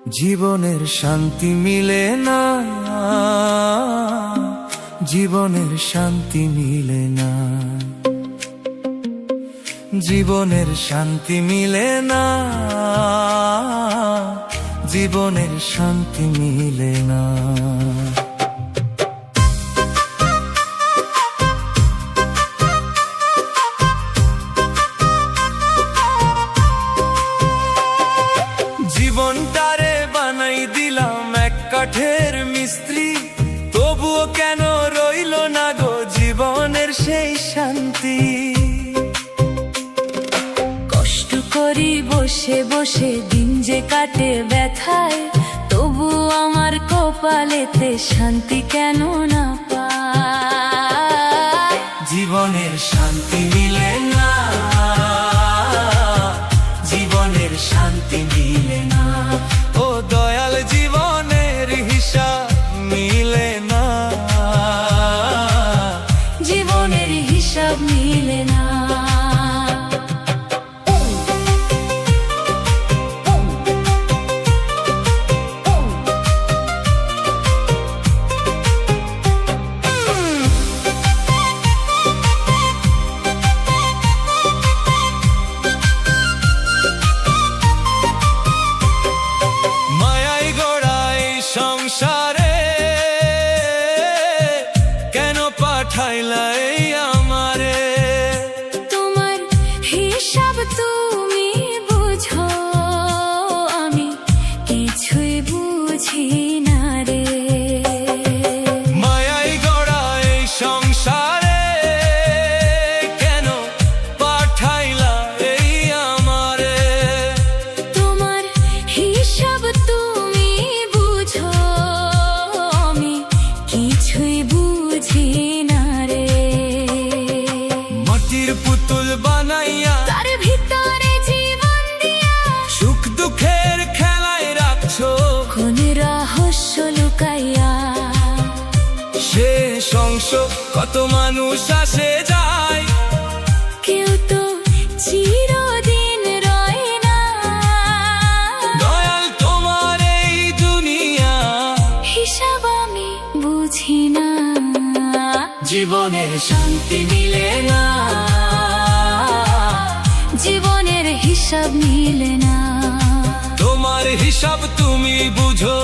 জীবনের শান্তি মিলে না, জীবনের শান্তি মিলে না, জীবনের শান্তি মিলে না, জীবনের শান্তি মিলে না। জীবনটারে বানাই দিলাম এক কাঠের মিস্ত্রি, তবুও কেন রইল না গো জীবনের সেই শান্তি। কষ্ট করি বসে বসে দিন যে কাটে ব্যথায়, তবু আমার কপালেতে শান্তি কেন না পায়। জীবনের শান্তি মিলে না, জীবনের শান্তি মিলে না, ও দয়াল জীবনের হিসাব মিলে না, জীবনের হিসাব মিলে না। সংসারে কেন পাঠাইলা এই আমারে, তোমার হিসাব তুমি বুঝো, আমি কিছুই বুঝি না রে। মায়াই গড়া এই সংসারে কেন পাঠাইলা এই আমারে, তোমার হিসাব তুমি বুঝো, আমি কিছুই বুঝি না রে। মাটির পুতুল বানাইয়া তার ভিতরে জীবন দিয়া সুখ দুঃখের খেলায় রাখছো, কোন রহস্য লুকাইয়া। শেষ অংশ কত মানুষ আসে যায়, কেউ তো চিরদিন রয় না। দয়াল তোমার এই দুনিয়া হিসাব আমি বুঝি না। জীবনের শান্তি মিলে না, জীবনের হিসাব মিলে না। তোমার হিসাব তুমি বুঝো,